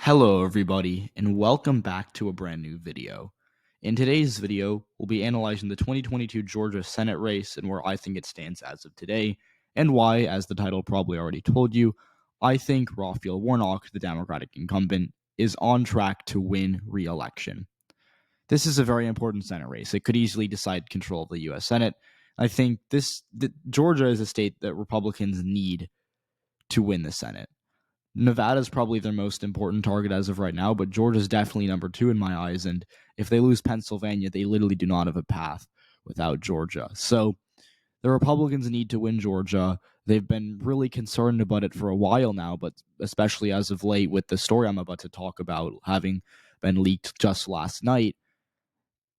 Hello everybody, and welcome back to a brand new video. In today's video, we'll be analyzing the 2022 Georgia Senate race and where I think it stands as of today, and why, as the title probably already told you, I think Raphael Warnock, the Democratic incumbent, is on track to win re-election. This is a very important Senate race. It could easily decide control of the U.S. Senate. I think Georgia is a state that Republicans need to win the Senate. Nevada is probably their most important target as of right now, but Georgia's definitely number two in my eyes. And if they lose Pennsylvania, they literally do not have a path without Georgia. So the Republicans need to win Georgia. They've been really concerned about it for a while now, but especially as of late with the story I'm about to talk about having been leaked just last night.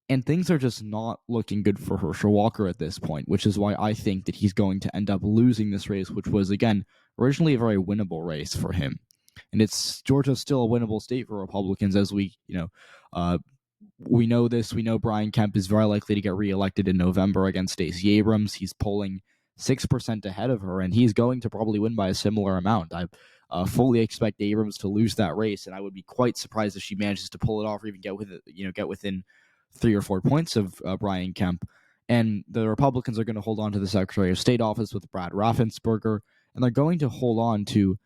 And things are just not looking good for Herschel Walker at this point, which is why I think that he's going to end up losing this race, which was, again, originally a very winnable race for him. And Georgia's still a winnable state for Republicans, as we know this. We know Brian Kemp is very likely to get reelected in November against Stacey Abrams. He's polling 6% ahead of her, and he's going to probably win by a similar amount. I fully expect Abrams to lose that race, and I would be quite surprised if she manages to pull it off or even get within 3 or 4 points of Brian Kemp. And the Republicans are going to hold on to the Secretary of State office with Brad Raffensperger, and they're going to hold on to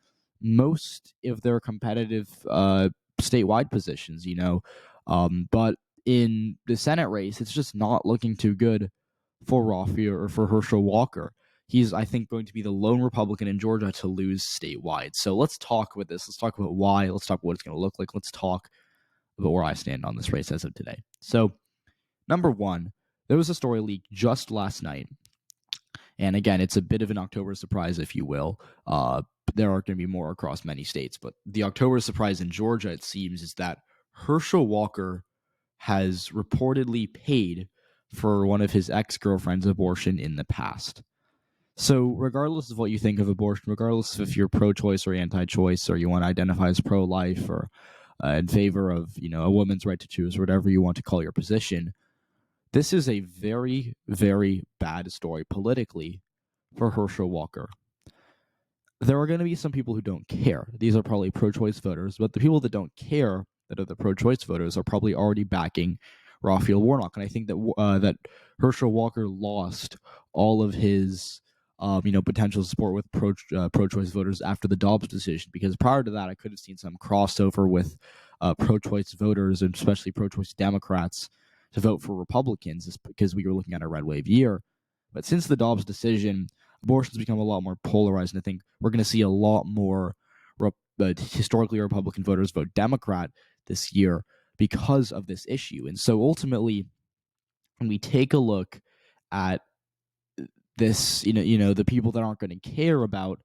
most of their competitive statewide positions, but in the Senate race, it's just not looking too good for Raphael or for Herschel Walker. He's, I think, going to be the lone Republican in Georgia to lose statewide. So let's talk about this. Let's talk about why. Let's talk about what it's going to look like. Let's talk about where I stand on this race as of today. So, number one, there was a story leaked just last night. And again, it's a bit of an October surprise, if you will. There are going to be more across many states. But the October surprise in Georgia, it seems, is that Herschel Walker has reportedly paid for one of his ex-girlfriend's abortion in the past. So regardless of what you think of abortion, regardless of if you're pro-choice or anti-choice, or you want to identify as pro-life or in favor of a woman's right to choose, or whatever you want to call your position, this is a very, very bad story politically for Herschel Walker. There are going to be some people who don't care. These are probably pro-choice voters, but the people that don't care, that are the pro-choice voters, are probably already backing Raphael Warnock. And I think that that Herschel Walker lost all of his potential support with pro-choice voters after the Dobbs decision, because prior to that, I could have seen some crossover with pro-choice voters, and especially pro-choice Democrats, to vote for Republicans, because we were looking at a red wave year. But since the Dobbs decision, abortion's become a lot more polarized, and I think we're going to see a lot more historically Republican voters vote Democrat this year because of this issue. And so ultimately, when we take a look at this, the people that aren't going to care about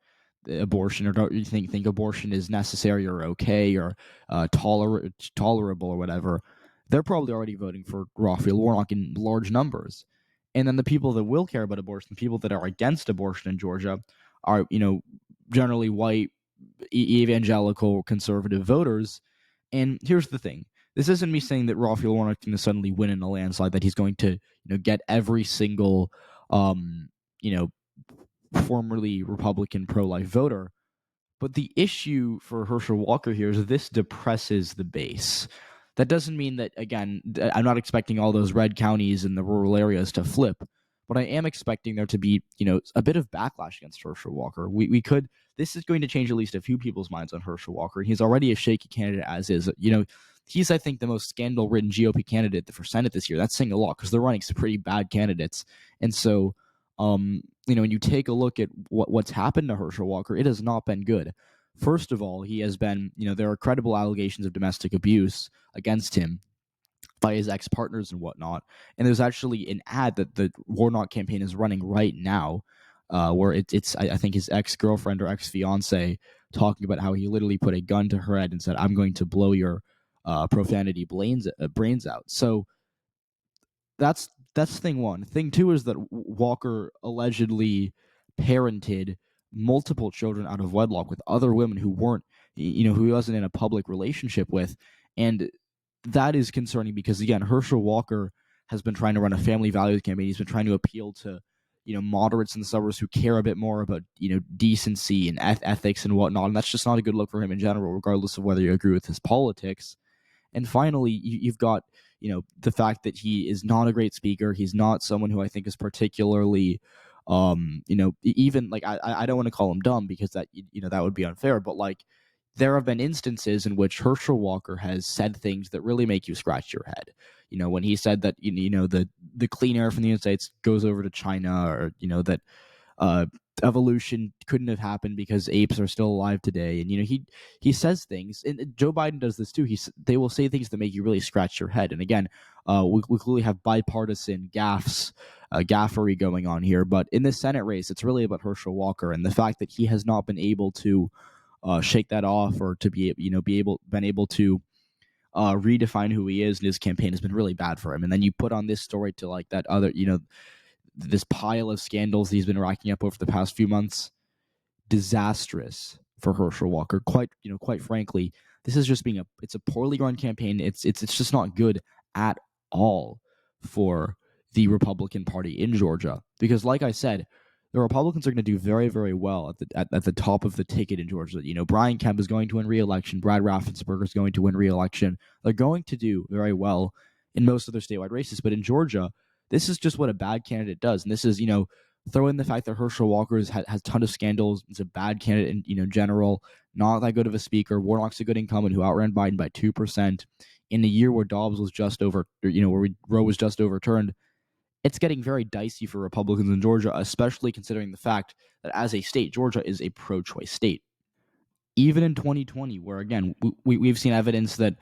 abortion, or don't think abortion is necessary or okay or tolerable or whatever, they're probably already voting for Raphael Warnock in large numbers. And then the people that will care about abortion, the people that are against abortion in Georgia, are generally white, evangelical, conservative voters. And here's the thing: this isn't me saying that Raphael Warnock is going to suddenly win in a landslide, that he's going to get every single formerly Republican pro-life voter. But the issue for Herschel Walker here is this depresses the base. That doesn't mean that, again, I'm not expecting all those red counties in the rural areas to flip, but I am expecting there to be, a bit of backlash against Herschel Walker. This is going to change at least a few people's minds on Herschel Walker. He's already a shaky candidate as is. He's, I think, the most scandal-ridden GOP candidate for Senate this year. That's saying a lot, because they're running some pretty bad candidates. And so, when you take a look at what's happened to Herschel Walker, it has not been good. First of all, he has been, there are credible allegations of domestic abuse against him by his ex-partners and whatnot. And there's actually an ad that the Warnock campaign is running right now, where it's I think his ex-girlfriend or ex-fiance talking about how he literally put a gun to her head and said, "I'm going to blow your profanity brains out." So that's thing one. Thing two is that Walker allegedly parented multiple children out of wedlock with other women who weren't, who he wasn't in a public relationship with. And that is concerning because, again, Herschel Walker has been trying to run a family values campaign. He's been trying to appeal to, moderates in the suburbs who care a bit more about, decency and ethics and whatnot. And that's just not a good look for him in general, regardless of whether you agree with his politics. And finally, you've got, the fact that he is not a great speaker. He's not someone who I think is particularly, even like, I don't want to call him dumb because that, that would be unfair, but like, there have been instances in which Herschel Walker has said things that really make you scratch your head. When he said that, the clean air from the United States goes over to China, or, that evolution couldn't have happened because apes are still alive today. And he says things, and Joe Biden does this too. They will say things that make you really scratch your head. And again, we clearly have bipartisan gaffery going on here. But in this Senate race, it's really about Herschel Walker and the fact that he has not been able to shake that off, or to been able to redefine who he is, and his campaign has been really bad for him. And then you put on this story to like that other, this pile of scandals he's been racking up over the past few months. Disastrous for Herschel Walker. Quite frankly, this is just it's a poorly run campaign. It's just not good at all for the Republican Party in Georgia, because like I said, the Republicans are going to do very, very well at the top of the ticket in Georgia. Brian Kemp is going to win re-election. Brad Raffensperger is going to win re-election. They're going to do very well in most of their statewide races. But in Georgia, this is just what a bad candidate does. And this is, throw in the fact that Herschel Walker has a ton of scandals. He's a bad candidate in general, not that good of a speaker. Warnock's a good incumbent who outran Biden by 2%. In a year where Dobbs was just where Roe was just overturned, it's getting very dicey for Republicans in Georgia, especially considering the fact that as a state, Georgia is a pro-choice state. Even in 2020, where again, we've seen evidence that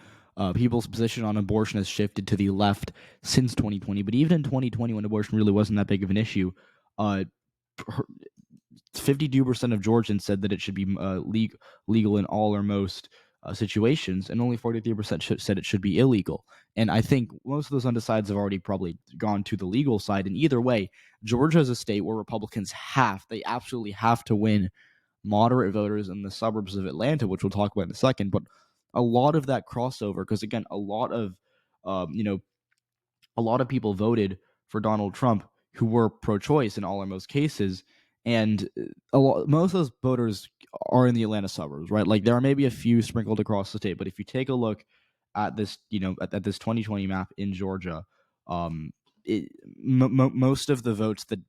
people's position on abortion has shifted to the left since 2020. But even in 2020, when abortion really wasn't that big of an issue, 52% of Georgians said that it should be legal in all or most situations, and only 43% said it should be illegal. And I think most of those undecideds have already probably gone to the legal side. And either way, Georgia is a state where Republicans they absolutely have to win moderate voters in the suburbs of Atlanta, which we'll talk about in a second. But a lot of that crossover, because again, a lot of people voted for Donald Trump who were pro-choice in all or most cases, and most of those voters are in the Atlanta suburbs, right? Like there are maybe a few sprinkled across the state, but if you take a look at this, at this 2020 map in Georgia, most of the votes that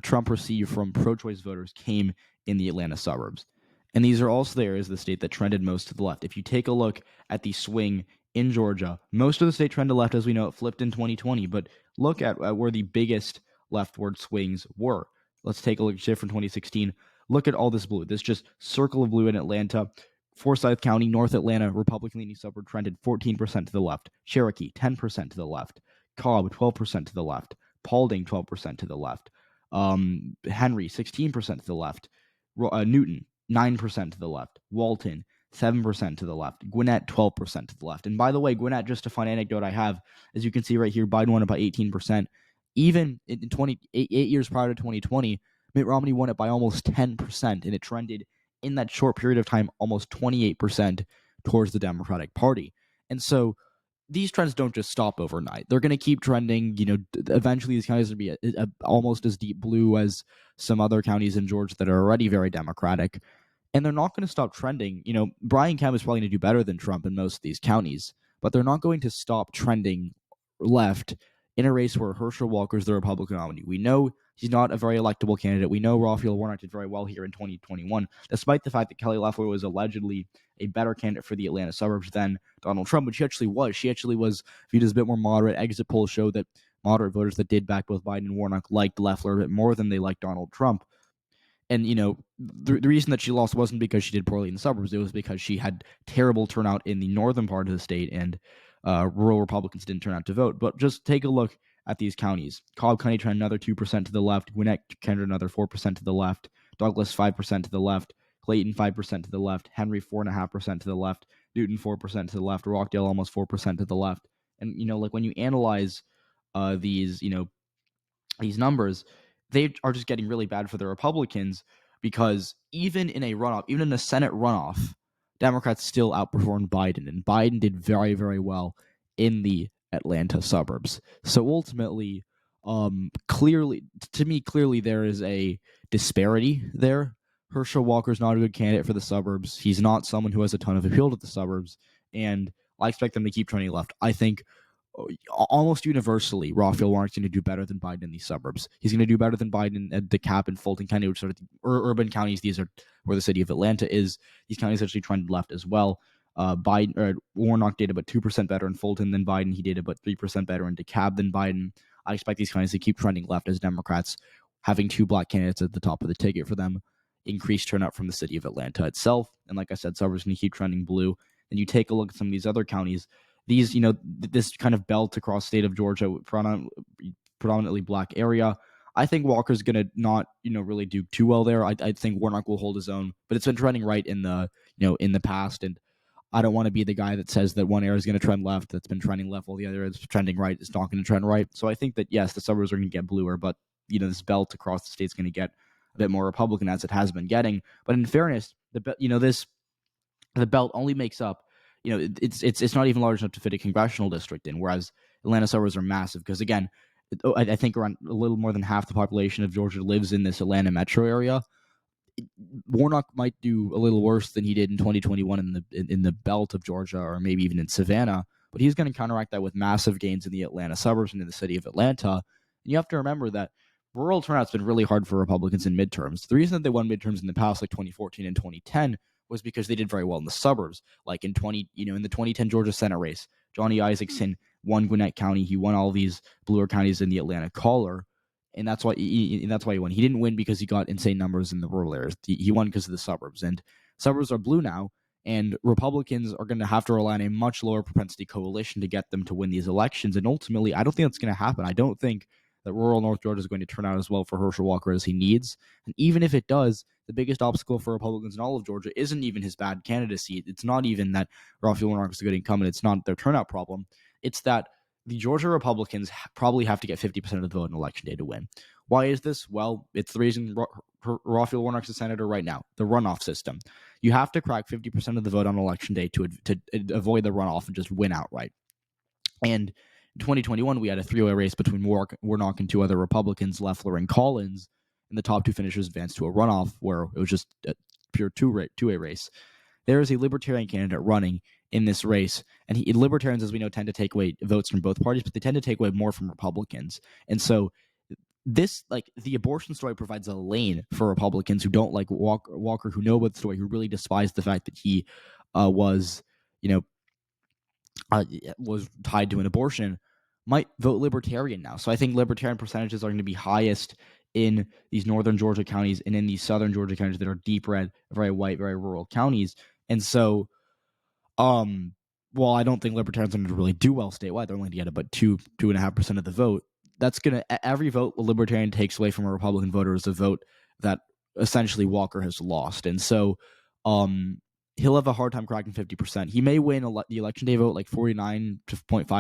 Trump received from pro-choice voters came in the Atlanta suburbs. And these are also the areas of the state that trended most to the left. If you take a look at the swing in Georgia, most of the state trended left, as we know. It flipped in 2020, but look at where the biggest leftward swings were. Let's take a look at from 2016. Look at all this blue. This just circle of blue in Atlanta. Forsyth County, North Atlanta, Republican-leaning suburb trended 14% to the left. Cherokee, 10% to the left. Cobb, 12% to the left. Paulding, 12% to the left. Henry, 16% to the left. Newton, 9% to the left. Walton, 7% to the left. Gwinnett, 12% to the left. And by the way, Gwinnett, just a fun anecdote I have, as you can see right here, Biden won it by 18%. Even in 8 years prior to 2020, Mitt Romney won it by almost 10%, and it trended in that short period of time almost 28% towards the Democratic Party. And so these trends don't just stop overnight. They're going to keep trending. Eventually these counties will be almost as deep blue as some other counties in Georgia that are already very Democratic. And they're not going to stop trending. Brian Kemp is probably going to do better than Trump in most of these counties, but they're not going to stop trending left in a race where Herschel Walker is the Republican nominee. We know he's not a very electable candidate. We know Raphael Warnock did very well here in 2021, despite the fact that Kelly Loeffler was allegedly a better candidate for the Atlanta suburbs than Donald Trump, which she actually was. She actually was viewed as a bit more moderate. Exit polls show that moderate voters that did back both Biden and Warnock liked Loeffler a bit more than they liked Donald Trump. And, the reason that she lost wasn't because she did poorly in the suburbs. It was because she had terrible turnout in the northern part of the state, and rural Republicans didn't turn out to vote. But just take a look at these counties. Cobb County trended another 2% to the left. Gwinnett trended another 4% to the left. Douglas, 5% to the left. Clayton, 5% to the left. Henry, 4.5% to the left. Newton, 4% to the left. Rockdale, almost 4% to the left. And, when you analyze these numbers, they are just getting really bad for the Republicans, because even in a Senate runoff, Democrats still outperformed Biden, and Biden did very, very well in the Atlanta suburbs. So ultimately, clearly, to me, clearly there is a disparity there. Herschel Walker's not a good candidate for the suburbs. He's not someone who has a ton of appeal to the suburbs, and I expect them to keep trending left. I think almost universally, Raphael Warnock's going to do better than Biden in these suburbs. He's going to do better than Biden at DeKalb and Fulton County, which are urban counties. These are where the city of Atlanta is. These counties actually trended left as well. Warnock did about 2% better in Fulton than Biden. He did about 3% better in DeKalb than Biden. I expect these counties to keep trending left as Democrats, having two black candidates at the top of the ticket for them, increased turnout from the city of Atlanta itself. And like I said, suburbs going to keep trending blue. And you take a look at some of these other counties. These, this kind of belt across the state of Georgia, predominantly black area. I think Walker's going to not, really do too well there. I think Warnock will hold his own, but it's been trending right in the, in the past. And I don't want to be the guy that says that one area is going to trend left, that's been trending left, while the other is trending right. It's not going to trend right. So I think that, yes, the suburbs are going to get bluer, but, this belt across the state is going to get a bit more Republican as it has been getting. But in fairness, the belt only makes up, it's not even large enough to fit a congressional district in, whereas Atlanta suburbs are massive because, again, I think around a little more than half the population of Georgia lives in this Atlanta metro area. Warnock might do a little worse than he did in 2021 in the belt of Georgia, or maybe even in Savannah, but he's going to counteract that with massive gains in the Atlanta suburbs and in the city of Atlanta. And you have to remember that rural turnout's been really hard for Republicans in midterms. The reason that they won midterms in the past, like 2014 and 2010, was because they did very well in the suburbs. Like in in the 2010 Georgia Senate race, Johnny Isakson won Gwinnett County. He won all these bluer counties in the Atlanta collar, and that's why he won. He didn't win because he got insane numbers in the rural areas. He won because of the suburbs, and suburbs are blue now. And Republicans are going to have to rely on a much lower propensity coalition to get them to win these elections. And ultimately, I don't think that's going to happen. I don't think that rural North Georgia is going to turn out as well for Herschel Walker as he needs. And even if it does, the biggest obstacle for Republicans in all of Georgia isn't even his bad candidacy. It's not even that Raphael Warnock is a good incumbent. It's not their turnout problem. It's that the Georgia Republicans probably have to get 50% of the vote on election day to win. Why is this? Well, it's the reason Raphael Warnock's a senator right now, the runoff system. You have to crack 50% of the vote on election day to avoid the runoff and just win outright. And in 2021, we had a three-way race between Warnock and two other Republicans, Loeffler and Collins, and the top two finishers advanced to a runoff where it was just a pure two-way race. There is a Libertarian candidate running in this race, and Libertarians, as we know, tend to take away votes from both parties, but they tend to take away more from Republicans. And so this, the abortion story provides a lane for Republicans who don't like Walker, who know about the story, who really despise the fact that he was tied to an abortion, might vote Libertarian now. So I think Libertarian percentages are going to be highest in these northern Georgia counties and in these southern Georgia counties that are deep red, very white, very rural counties. And so, while I don't think Libertarians are going to really do well statewide, they're only going to get about 2.5% of the vote. That's going to, every vote a Libertarian takes away from a Republican voter is a vote that essentially Walker has lost. And so, he'll have a hard time cracking 50%. He may win the election day vote like 49.5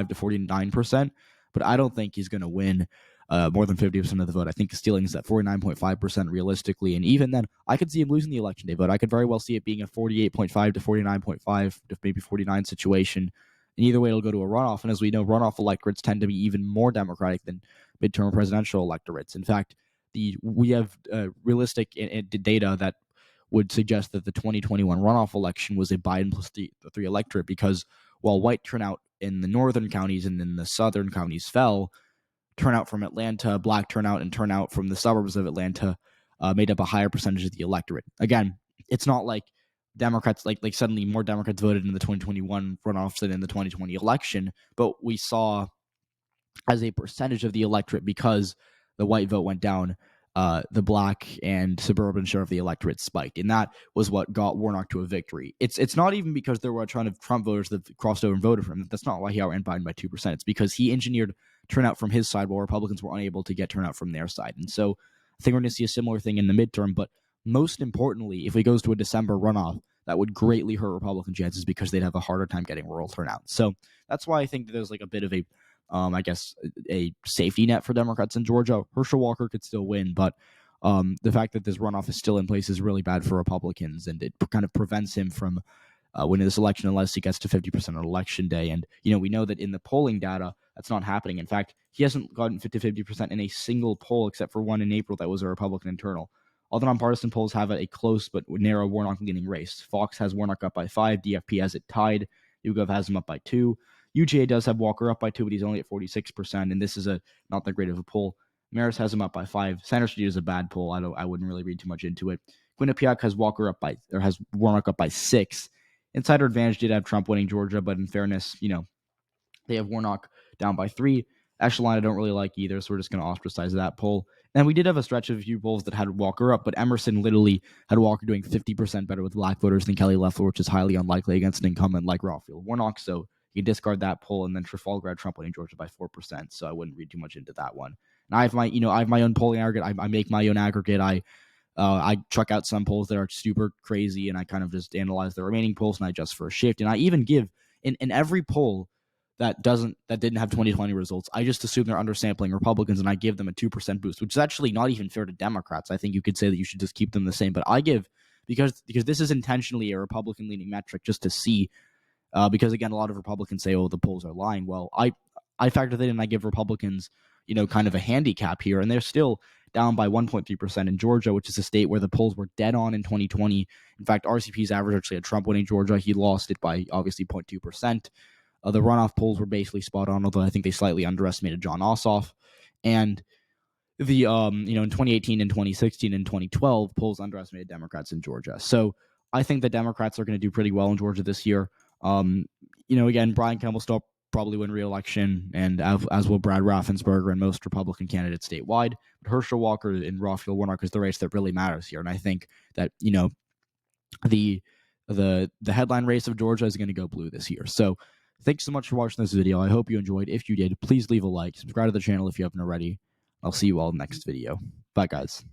to 49%, but I don't think he's going to win more than 50% of the vote. I think stealing is at 49.5% realistically, and even then, I could see him losing the election day vote. I could very well see it being a 48.5 to 49.5 to maybe 49 situation. And either way, it'll go to a runoff. And as we know, runoff electorates tend to be even more Democratic than midterm presidential electorates. In fact, we have realistic data that would suggest that the 2021 runoff election was a Biden plus three electorate, because while white turnout in the northern counties and in the southern counties fell, turnout from Atlanta, black turnout, and turnout from the suburbs of Atlanta made up a higher percentage of the electorate. Again, it's not like Democrats, like suddenly more Democrats voted in the 2021 runoffs than in the 2020 election, but we saw as a percentage of the electorate, because the white vote went down, the black and suburban share of the electorate spiked, and that was what got Warnock to a victory. It's not even because there were a ton of Trump voters that crossed over and voted for him. That's not why he outran Biden by 2%. It's because he engineered turnout from his side while Republicans were unable to get turnout from their side. And so I think we're going to see a similar thing in the midterm. But most importantly, if it goes to a December runoff, that would greatly hurt Republican chances because they'd have a harder time getting rural turnout. So that's why I think that there's like a bit of a a safety net for Democrats in Georgia. Herschel Walker could still win, but the fact that this runoff is still in place is really bad for Republicans, and it kind of prevents him from winning this election unless he gets to 50% on election day. And, we know that in the polling data, That's not happening. In fact, he hasn't gotten 50% in a single poll except for one in April that was a Republican internal. All the nonpartisan polls have a close but narrow Warnock leading race. Fox has Warnock up by 5. DFP has it tied. YouGov has him up by 2. UGA does have Walker up by 2, but he's only at 46%, and this is not that great of a poll. Maris has him up by 5. Sanders Street is a bad poll. I wouldn't really read too much into it. Quinnipiac has has Warnock up by 6. Insider Advantage did have Trump winning Georgia, but in fairness, they have Warnock down by 3. Echelon I don't really like either, so we're just going to ostracize that poll. And we did have a stretch of a few polls that had Walker up, but Emerson literally had Walker doing 50% better with black voters than Kelly Loeffler, which is highly unlikely against an incumbent like Raphael Warnock. So you can discard that poll, and then Trafalgar had Trump winning Georgia by 4%. So I wouldn't read too much into that one. And I have my own polling aggregate. I make my own aggregate. I chuck out some polls that are super crazy, and I kind of just analyze the remaining polls and I adjust for a shift. And I even give in every poll that didn't have 2020 results, I just assume they're undersampling Republicans, and I give them a 2% boost, which is actually not even fair to Democrats. I think you could say that you should just keep them the same, but I give because this is intentionally a Republican leaning metric just to see, because again, a lot of Republicans say, "Oh, the polls are lying." Well, I factor that in, and I give Republicans, kind of a handicap here, and they're still down by 1.3% in Georgia, which is a state where the polls were dead on in 2020. In fact, RCP's average actually had Trump winning Georgia. He lost it by obviously 0.2%. The runoff polls were basically spot on, although I think they slightly underestimated Jon Ossoff. And the in 2018 and 2016 and 2012, polls underestimated Democrats in Georgia. So I think the Democrats are going to do pretty well in Georgia this year. Again, Brian Kemp will still probably win re-election, and as will Brad Raffensperger and most Republican candidates statewide. But Herschel Walker and Raphael Warnock is the race that really matters here, and I think that the headline race of Georgia is going to go blue this year. So thanks so much for watching this video. I hope you enjoyed. If you did, please leave a like, subscribe to the channel if you haven't already. I'll see you all next video. Bye, guys.